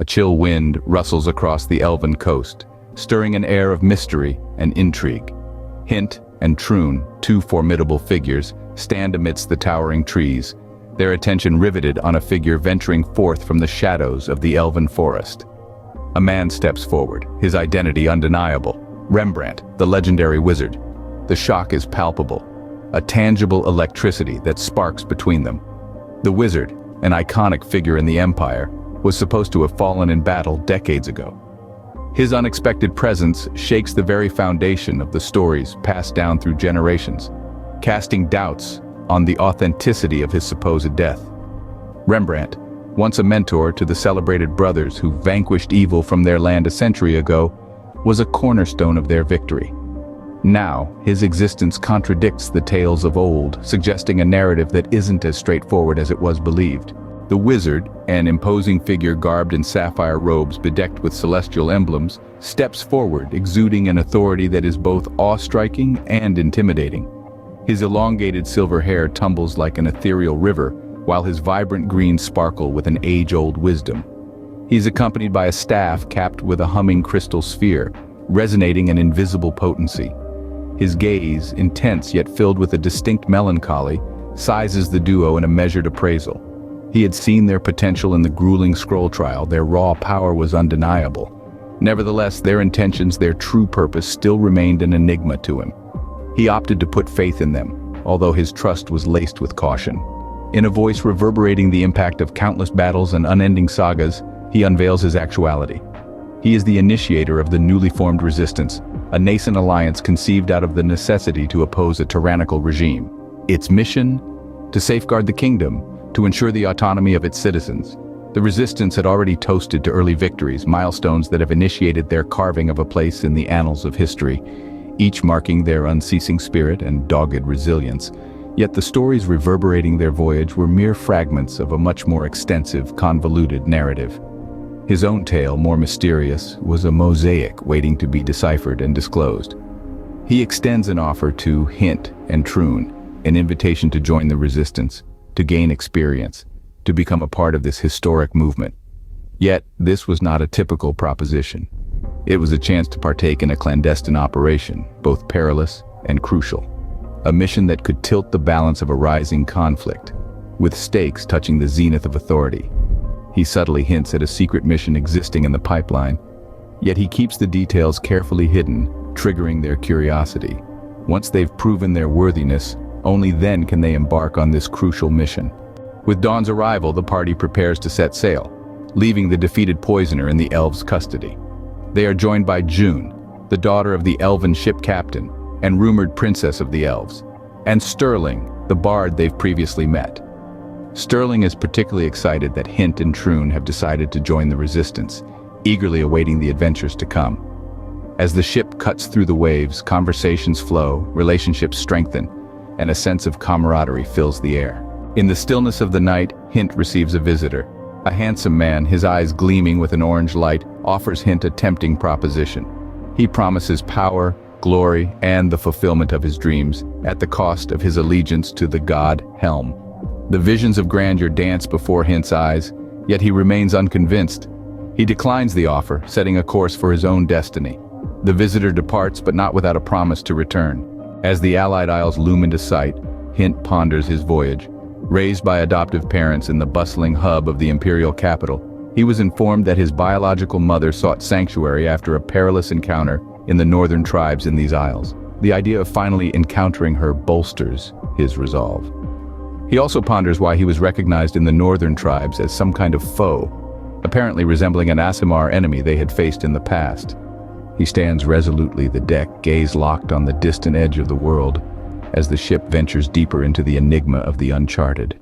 A chill wind rustles across the elven coast, stirring an air of mystery and intrigue. Hint and Troon, two formidable figures, stand amidst the towering trees, their attention riveted on a figure venturing forth from the shadows of the elven forest. A man steps forward, his identity undeniable. Rembrandt, the legendary wizard. The shock is palpable, a tangible electricity that sparks between them. The wizard, an iconic figure in the Empire, was supposed to have fallen in battle decades ago. His unexpected presence shakes the very foundation of the stories passed down through generations, casting doubts on the authenticity of his supposed death. Rembrandt, once a mentor to the celebrated brothers who vanquished evil from their land a century ago, was a cornerstone of their victory. Now, his existence contradicts the tales of old, suggesting a narrative that isn't as straightforward as it was believed. The wizard, an imposing figure garbed in sapphire robes bedecked with celestial emblems, steps forward, exuding an authority that is both awe-striking and intimidating. His elongated silver hair tumbles like an ethereal river, while his vibrant greens sparkle with an age-old wisdom. He is accompanied by a staff capped with a humming crystal sphere, resonating an invisible potency. His gaze, intense yet filled with a distinct melancholy, sizes the duo in a measured appraisal. He had seen their potential in the grueling scroll trial, their raw power was undeniable. Nevertheless, their intentions, their true purpose, still remained an enigma to him. He opted to put faith in them, although his trust was laced with caution. In a voice reverberating the impact of countless battles and unending sagas, he unveils his actuality. He is the initiator of the newly formed resistance, a nascent alliance conceived out of the necessity to oppose a tyrannical regime. Its mission? To safeguard the kingdom, to ensure the autonomy of its citizens. The resistance had already toasted to early victories, milestones that have initiated their carving of a place in the annals of history, each marking their unceasing spirit and dogged resilience. Yet the stories reverberating their voyage were mere fragments of a much more extensive, convoluted narrative. His own tale, more mysterious, was a mosaic waiting to be deciphered and disclosed. He extends an offer to Hint and Troon, an invitation to join the resistance, to gain experience, to become a part of this historic movement. Yet, this was not a typical proposition. It was a chance to partake in a clandestine operation, both perilous and crucial. A mission that could tilt the balance of a rising conflict, with stakes touching the zenith of authority. He subtly hints at a secret mission existing in the pipeline, yet he keeps the details carefully hidden, triggering their curiosity. Once they've proven their worthiness, only then can they embark on this crucial mission. With Dawn's arrival, the party prepares to set sail, leaving the defeated poisoner in the elves' custody. They are joined by June, the daughter of the elven ship captain and rumored princess of the elves, and Sterling, the bard they've previously met. Sterling is particularly excited that Hint and Troon have decided to join the resistance, eagerly awaiting the adventures to come. As the ship cuts through the waves, conversations flow, relationships strengthen, and a sense of camaraderie fills the air. In the stillness of the night, Hint receives a visitor. A handsome man, his eyes gleaming with an orange light, offers Hint a tempting proposition. He promises power, glory, and the fulfillment of his dreams, at the cost of his allegiance to the god Helm. The visions of grandeur dance before Hint's eyes, yet he remains unconvinced. He declines the offer, setting a course for his own destiny. The visitor departs, but not without a promise to return. As the Allied Isles loom into sight, Hint ponders his voyage. Raised by adoptive parents in the bustling hub of the imperial capital, he was informed that his biological mother sought sanctuary after a perilous encounter in the northern tribes in these isles. The idea of finally encountering her bolsters his resolve. He also ponders why he was recognized in the northern tribes as some kind of foe, apparently resembling an Aasimar enemy they had faced in the past. He stands resolutely the deck, gaze locked on the distant edge of the world, as the ship ventures deeper into the enigma of the uncharted.